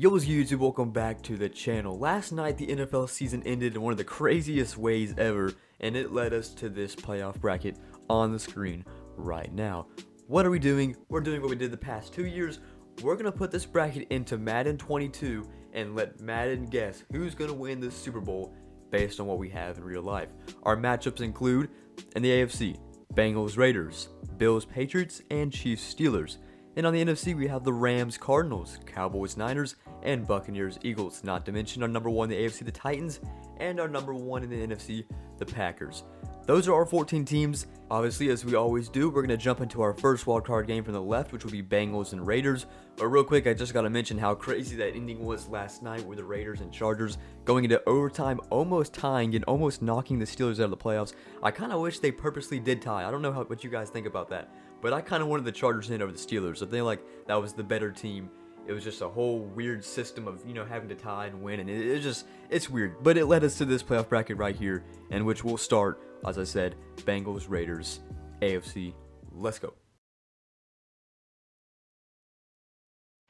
Yo, what's good, YouTube? Welcome back to the channel. Last night, the NFL season ended in one of the craziest ways ever, and it led us to this playoff bracket on the screen right now. What are we doing? We're doing what we did the past 2 years. We're going to put this bracket into Madden 22 and let Madden guess who's going to win the Super Bowl based on what we have in real life. Our matchups include, in the AFC, Bengals Raiders, Bills Patriots, and Chiefs Steelers. And on the NFC, we have the Rams Cardinals, Cowboys Niners, and Buccaneers Eagles. Not to mention our number one in the AFC, the Titans, and our number one in the NFC, the Packers. Those are our 14 teams. Obviously, as we always do, we're going to jump into our first wildcard game from the left, which will be Bengals and Raiders. But real quick, I just got to mention how crazy that ending was last night with the Raiders and Chargers going into overtime, almost tying and almost knocking the Steelers out of the playoffs. I kind of wish they purposely did tie. I don't know what you guys think about that, but I kind of wanted the Chargers in over the Steelers. I think like that was the better team. It was just a whole weird system of, having to tie and win, and it's weird. But it led us to this playoff bracket right here, in which we'll start, as I said, Bengals, Raiders, AFC. Let's go.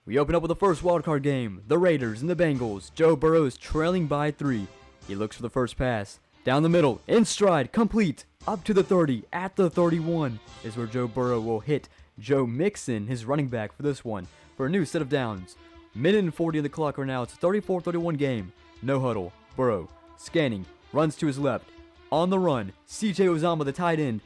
We open up with the first wildcard game, the Raiders and the Bengals. Joe Burrow is trailing by 3. He looks for the first pass. Down the middle, in stride, complete, up to the 30, at the 31 is where Joe Burrow will hit Joe Mixon, his running back, for this one, for a new set of downs. Minute and 40 on the clock right now. It's a 34-31 game. No huddle. Burrow, scanning, runs to his left. On the run, C.J. Uzomah, the tight end.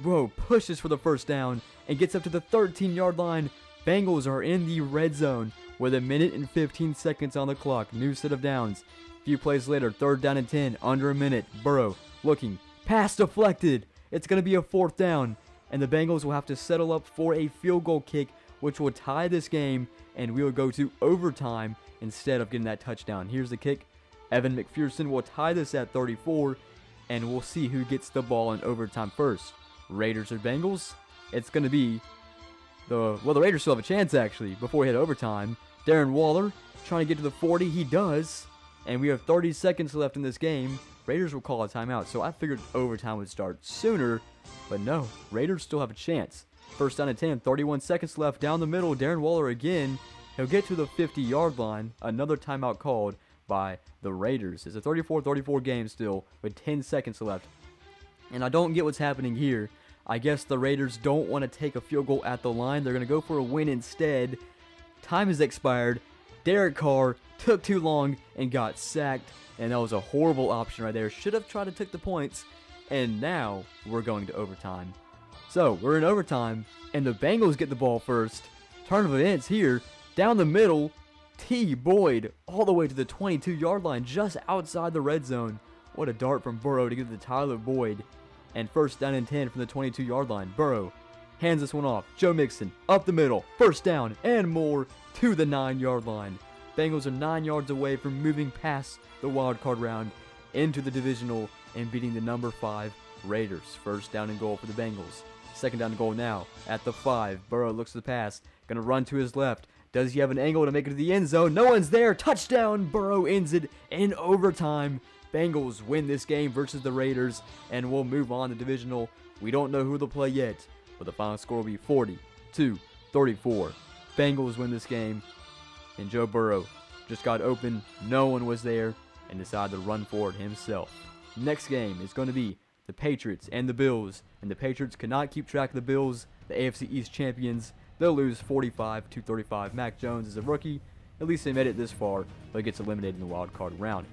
Burrow pushes for the first down and gets up to the 13-yard line. Bengals are in the red zone with a minute and 15 seconds on the clock. New set of downs. A few plays later, 3rd down and 10, under a minute. Burrow looking. Pass deflected. It's going to be a 4th down, and the Bengals will have to settle up for a field goal kick, which will tie this game, and we will go to overtime instead of getting that touchdown. Here's the kick. Evan McPherson will tie this at 34, and we'll see who gets the ball in overtime first. Raiders or Bengals? It's going to be the Raiders still have a chance, actually, before we hit overtime. Darren Waller trying to get to the 40. He does, and we have 30 seconds left in this game. Raiders will call a timeout, so I figured overtime would start sooner, but no, Raiders still have a chance. 1st down and 10, 31 seconds left down the middle. Darren Waller again. He'll get to the 50-yard line. Another timeout called by the Raiders. It's a 34-34 game still with 10 seconds left. And I don't get what's happening here. I guess the Raiders don't want to take a field goal at the line. They're going to go for a win instead. Time has expired. Derek Carr took too long and got sacked. And that was a horrible option right there. Should have tried to take the points. And now we're going to overtime. So, we're in overtime, and the Bengals get the ball first. Turn of events here, down the middle, T. Boyd, all the way to the 22-yard line, just outside the red zone. What a dart from Burrow to get to Tyler Boyd. And 1st down and 10 from the 22-yard line. Burrow hands this one off. Joe Mixon, up the middle, 1st down, and more, to the 9-yard line. Bengals are 9 yards away from moving past the wild card round into the divisional and beating the number 5 Raiders. 1st down and goal for the Bengals. 2nd down and goal now at the 5. Burrow looks to the pass. Going to run to his left. Does he have an angle to make it to the end zone? No one's there. Touchdown. Burrow ends it in overtime. Bengals win this game versus the Raiders, and we'll move on to divisional. We don't know who they'll play yet, but the final score will be 40-34. Bengals win this game, and Joe Burrow just got open. No one was there and decided to run for it himself. Next game is going to be the Patriots and the Bills, and the Patriots cannot keep track of the Bills, the AFC East champions. They'll lose 45-35. Mac Jones is a rookie. At least they made it this far, but he gets eliminated in the wild card round.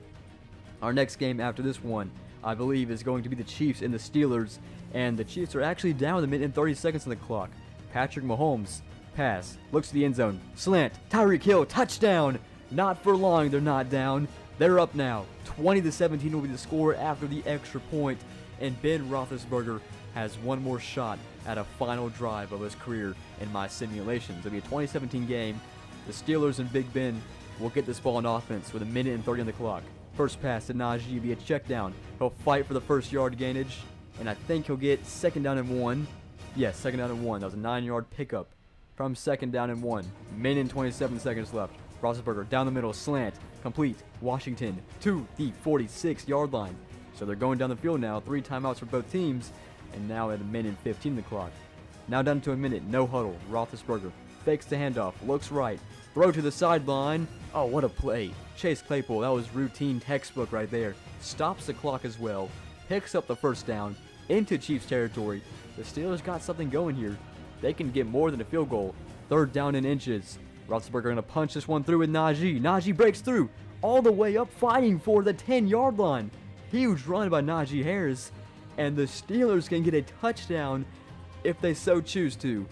Our next game after this one, I believe, is going to be the Chiefs and the Steelers, and the Chiefs are actually down with a minute and 30 seconds on the clock. Patrick Mahomes, pass, looks to the end zone, slant, Tyreek Hill, touchdown. Not for long, they're not down. They're up now. 20-17 will be the score after the extra point. And Ben Roethlisberger has one more shot at a final drive of his career in my simulations. It'll be a 2017 game. The Steelers and Big Ben will get this ball in offense with a minute and 30 on the clock. First pass to Najee via check down. He'll fight for the 1st yard gainage, and I think he'll get 2nd down and 1. Yes, 2nd down and 1. That was a 9-yard pickup from 2nd down and 1. Minute and 27 seconds left. Roethlisberger down the middle, slant, complete. Washington to the 46-yard line. So they're going down the field now. 3 timeouts for both teams. And now at a minute and 15 on the clock. Now down to a minute. No huddle. Roethlisberger fakes the handoff. Looks right. Throw to the sideline. Oh, what a play. Chase Claypool, that was routine textbook right there. Stops the clock as well. Picks up the first down into Chiefs territory. The Steelers got something going here. They can get more than a field goal. 3rd down in inches. Roethlisberger going to punch this one through with Najee. Najee breaks through all the way up, fighting for the 10-yard line. Huge run by Najee Harris. And the Steelers can get a touchdown if they so choose to.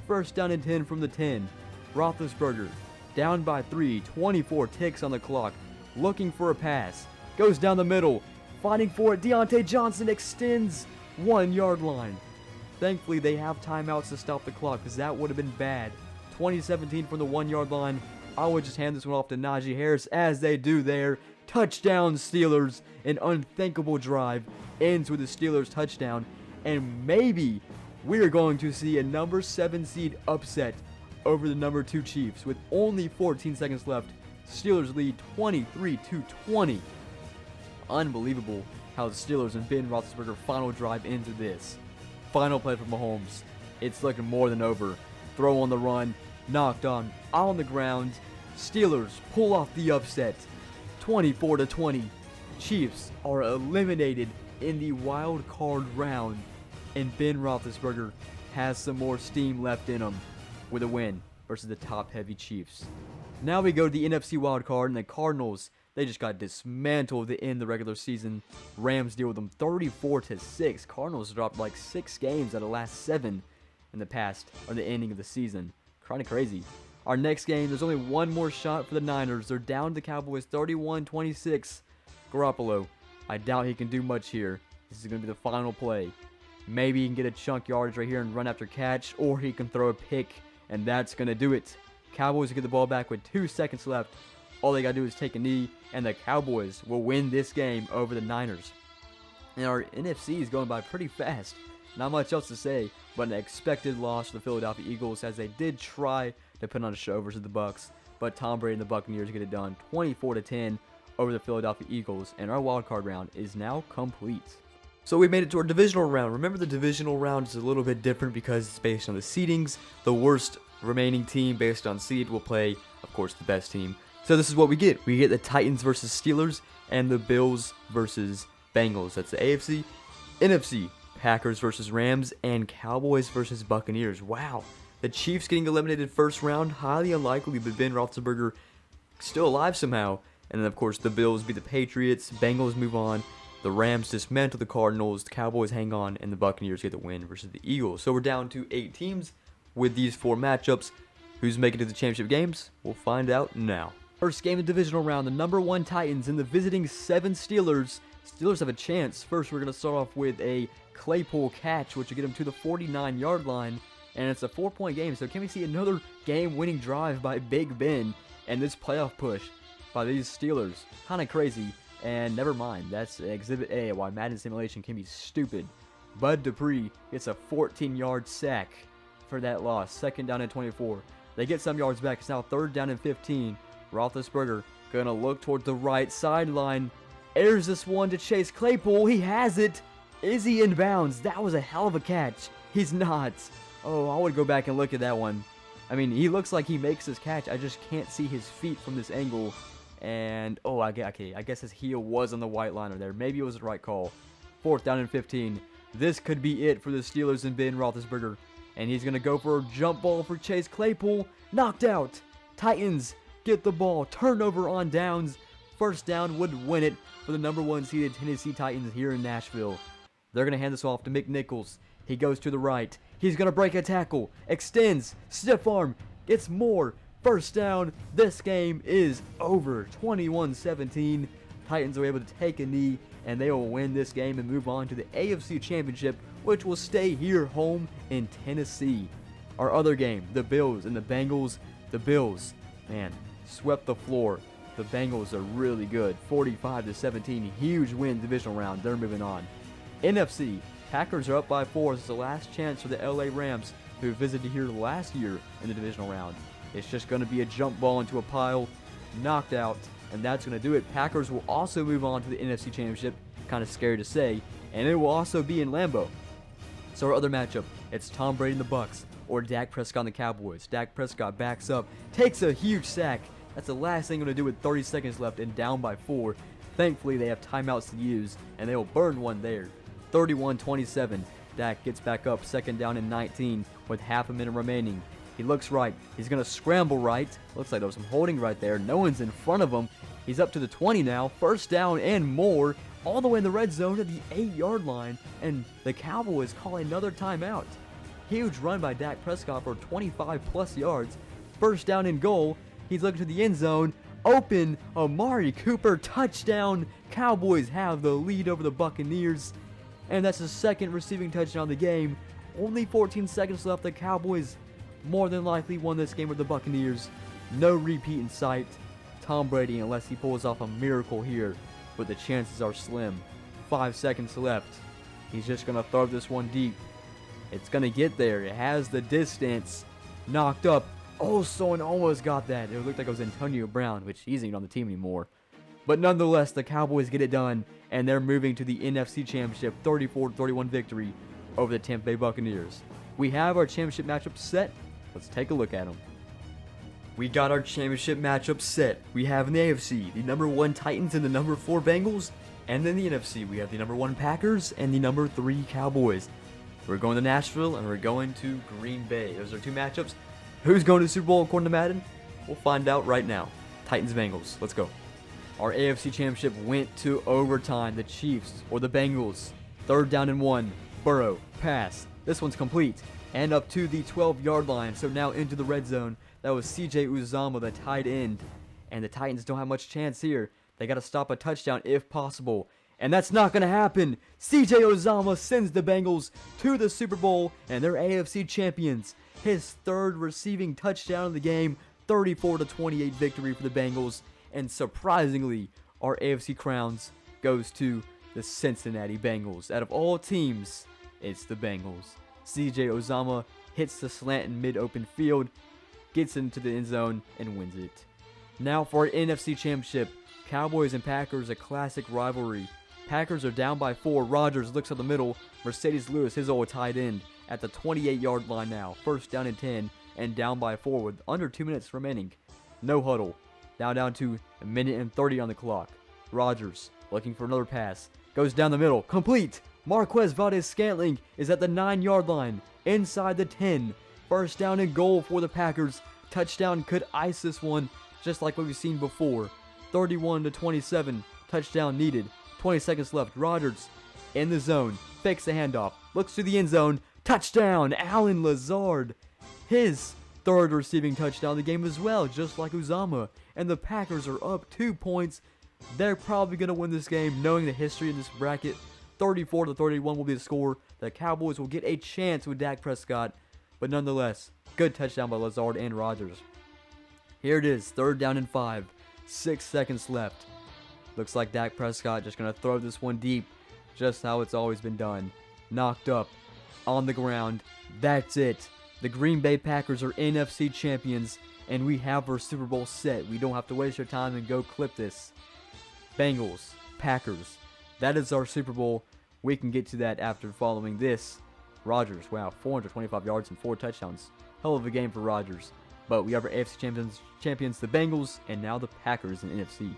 1st down and 10 from the 10. Roethlisberger down by 3, 24 ticks on the clock, looking for a pass. Goes down the middle, fighting for it. Deontay Johnson extends 1-yard line. Thankfully, they have timeouts to stop the clock because that would have been bad. 2017 from the 1-yard line. I would just hand this one off to Najee Harris as they do there. Touchdown Steelers. An unthinkable drive ends with the Steelers touchdown. And maybe we're going to see a number 7 seed upset over the number 2 Chiefs with only 14 seconds left. Steelers lead 23-20. Unbelievable how the Steelers and Ben Roethlisberger final drive into this. Final play for Mahomes. It's looking more than over. Throw on the run, knocked on the ground. Steelers pull off the upset. 24-20. Chiefs are eliminated in the wild card round, and Ben Roethlisberger has some more steam left in him with a win versus the top-heavy Chiefs. Now we go to the NFC wild card, and the Cardinals, they just got dismantled to end the regular season. Rams deal with them 34-6. Cardinals dropped like 6 games out of the last 7 in the past, or the ending of the season. Kind of crazy. Our next game, there's only one more shot for the Niners. They're down to the Cowboys 31-26. Garoppolo, I doubt he can do much here. This is going to be the final play. Maybe he can get a chunk yardage right here and run after catch, or he can throw a pick, and that's going to do it. Cowboys get the ball back with 2 seconds left. All they got to do is take a knee, and the Cowboys will win this game over the Niners. And our NFC is going by pretty fast. Not much else to say, but an expected loss to the Philadelphia Eagles as they did try to put on a show versus the Bucs, but Tom Brady and the Buccaneers get it done 24-10 over the Philadelphia Eagles, and our wildcard round is now complete. So we made it to our divisional round. Remember, the divisional round is a little bit different because it's based on the seedings. The worst remaining team based on seed will play, of course, the best team. So this is what we get. We get the Titans versus Steelers and the Bills versus Bengals. That's the AFC. NFC, Packers versus Rams and Cowboys versus Buccaneers. Wow. The Chiefs getting eliminated first round, highly unlikely, but Ben Roethlisberger still alive somehow. And then, of course, the Bills beat the Patriots. Bengals move on. The Rams dismantle the Cardinals. The Cowboys hang on. And the Buccaneers get the win versus the Eagles. So we're down to 8 teams with these 4 matchups. Who's making it to the championship games? We'll find out now. First game of the divisional round, the number 1 Titans and the visiting 7 Steelers. Steelers have a chance. First, we're going to start off with a Claypool catch, which will get him to the 49-yard line. And it's a 4-point game, so can we see another game-winning drive by Big Ben and this playoff push by these Steelers? Kind of crazy, and never mind. That's Exhibit A, why Madden simulation can be stupid. Bud Dupree gets a 14-yard sack for that loss. 2nd down and 24. They get some yards back. It's now 3rd down and 15. Roethlisberger gonna look toward the right sideline. Airs this one to Chase Claypool. He has it. Is he in bounds? That was a hell of a catch. He's not. Oh, I would go back and look at that one. I mean, he looks like he makes his catch. I just can't see his feet from this angle. And, oh, I guess his heel was on the white liner there. Maybe it was the right call. 4th down and 15. This could be it for the Steelers and Ben Roethlisberger. And he's going to go for a jump ball for Chase Claypool. Knocked out. Titans get the ball. Turnover on downs. First down would win it for the number 1 seeded Tennessee Titans here in Nashville. They're going to hand this off to McNichols. He goes to the right. He's going to break a tackle. Extends. Stiff arm. Gets more. First down. This game is over. 21-17. Titans are able to take a knee, and they will win this game and move on to the AFC Championship, which will stay here home in Tennessee. Our other game, the Bills and the Bengals. The Bills, man, swept the floor. The Bengals are really good. 45-17. Huge win divisional round. They're moving on. NFC, Packers are up by 4. This is the last chance for the LA Rams, who visited here last year in the divisional round. It's just going to be a jump ball into a pile, knocked out, and that's going to do it. Packers will also move on to the NFC Championship, kind of scary to say, and it will also be in Lambeau. So our other matchup, it's Tom Brady and the Bucs, or Dak Prescott and the Cowboys. Dak Prescott backs up, takes a huge sack. That's the last thing I'm going to do with 30 seconds left and down by 4. Thankfully, they have timeouts to use, and they will burn one there. 31-27. Dak gets back up, second down and 19 with half a minute remaining. He looks right. He's going to scramble right. Looks like there was some holding right there. No one's in front of him. He's up to the 20 now. First down and more. All the way in the red zone to the 8-yard line. And the Cowboys call another timeout. Huge run by Dak Prescott for 25-plus yards. First down and goal. He's looking to the end zone. Open. Amari Cooper. Touchdown. Cowboys have the lead over the Buccaneers. And that's the second receiving touchdown of the game. Only 14 seconds left. The Cowboys more than likely won this game with the Buccaneers. No repeat in sight. Tom Brady, unless he pulls off a miracle here, but the chances are slim. 5 seconds left. He's just going to throw this one deep. It's going to get there. It has the distance. Knocked up. Oh, someone almost got that. It looked like it was Antonio Brown, which he isn't on the team anymore. But nonetheless, the Cowboys get it done, and they're moving to the NFC Championship 34-31 victory over the Tampa Bay Buccaneers. We have our championship matchup set. Let's take a look at them. We got our championship matchup set. We have in the AFC the number 1 Titans and the number 4 Bengals. And then the NFC, we have the number 1 Packers and the number 3 Cowboys. We're going to Nashville and we're going to Green Bay. Those are 2 matchups. Who's going to the Super Bowl according to Madden? We'll find out right now. Titans-Bengals. Let's go. Our AFC Championship went to overtime. The Chiefs or the Bengals. 3rd down and 1. Burrow. Pass. This one's complete. And up to the 12-yard line. So now into the red zone. That was C.J. Uzomah, the tight end. And the Titans don't have much chance here. They got to stop a touchdown if possible. And that's not going to happen. C.J. Uzomah sends the Bengals to the Super Bowl. And they're AFC champions. His 3rd receiving touchdown of the game. 34-28 victory for the Bengals. And surprisingly, our AFC crowns goes to the Cincinnati Bengals. Out of all teams, it's the Bengals. C.J. Uzomah hits the slant in mid-open field, gets into the end zone, and wins it. Now for our NFC Championship, Cowboys and Packers, a classic rivalry. Packers are down by 4. Rodgers looks at the middle. Mercedes Lewis, his old tight end, at the 28-yard line now. 1st down and 10, and down by 4 with under 2 minutes remaining. No huddle. Now down to a minute and 30 on the clock. Rodgers looking for another pass. Goes down the middle. Complete. Marquez Valdes-Scantling is at the 9-yard line. Inside the 10. 1st down and goal for the Packers. Touchdown could ice this one, just like what we've seen before. 31-27. Touchdown needed. 20 seconds left. Rodgers in the zone. Fakes the handoff. Looks to the end zone. Touchdown. Allen Lazard. His 3rd receiving touchdown of the game as well, just like Uzomah. And the Packers are up 2 points. They're probably going to win this game, knowing the history in this bracket. 34-31 will be the score. The Cowboys will get a chance with Dak Prescott. But nonetheless, good touchdown by Lazard and Rodgers. Here it is, 3rd down and 5. 6 seconds left. Looks like Dak Prescott just going to throw this one deep, just how it's always been done. Knocked up, on the ground. That's it. The Green Bay Packers are NFC champions, and we have our Super Bowl set. We don't have to waste our time and go clip this. Bengals, Packers. That is our Super Bowl. We can get to that after following this. Rodgers, wow, 425 yards and 4 touchdowns. Hell of a game for Rodgers. But we have our AFC champions, the Bengals, and now the Packers in NFC.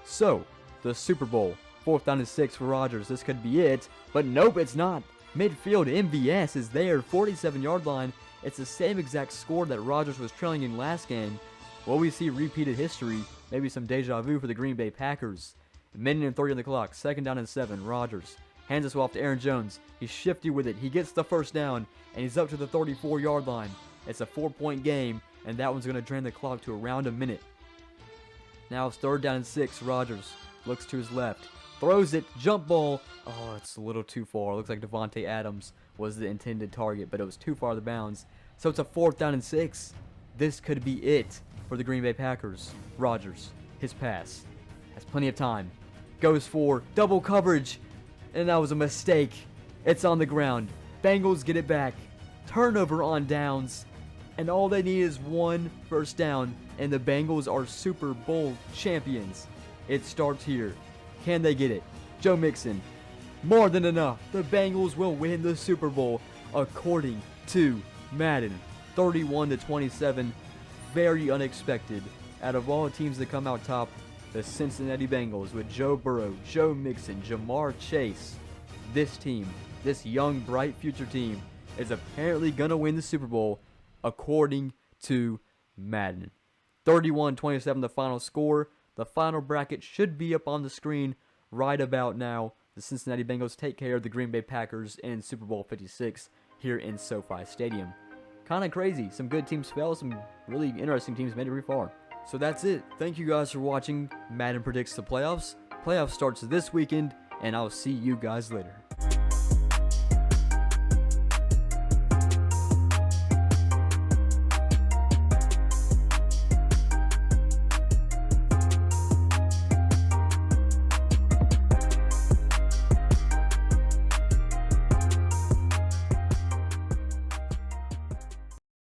So, the Super Bowl. 4th down and 6 for Rodgers. This could be it. But nope, it's not. Midfield, MVS is there, 47-yard line. It's the same exact score that Rodgers was trailing in last game. Will we see repeated history? Maybe some deja vu for the Green Bay Packers. A minute and 30 on the clock. 2nd down and 7. Rodgers hands this off to Aaron Jones. He's shifty with it. He gets the 1st down, and he's up to the 34-yard line. It's a 4-point game, and that one's going to drain the clock to around a minute. Now it's 3rd down and 6. Rodgers looks to his left. Throws it. Jump ball. Oh, it's a little too far. Looks like Devontae Adams was the intended target, but it was too far out of bounds. So it's a 4th down and 6. This could be it for the Green Bay Packers. Rodgers, his pass. Has plenty of time. Goes for double coverage. And that was a mistake. It's on the ground. Bengals get it back. Turnover on downs. And all they need is 1 first down. And the Bengals are Super Bowl champions. It starts here. Can they get it? Joe Mixon. More than enough. The Bengals will win the Super Bowl according to Madden, 31-27. Very unexpected. Out of all teams that come out top, the Cincinnati Bengals with Joe Burrow, Joe Mixon, Jamar Chase. This team, this young, bright future team, is apparently going to win the Super Bowl according to Madden. 31-27 the final score. The final bracket should be up on the screen right about now. The Cincinnati Bengals take care of the Green Bay Packers in Super Bowl 56 here in SoFi Stadium. Kind of crazy. Some good teams fell. Some really interesting teams made it pretty far. So that's it. Thank you guys for watching Madden Predicts the Playoffs. Playoffs starts this weekend, and I'll see you guys later.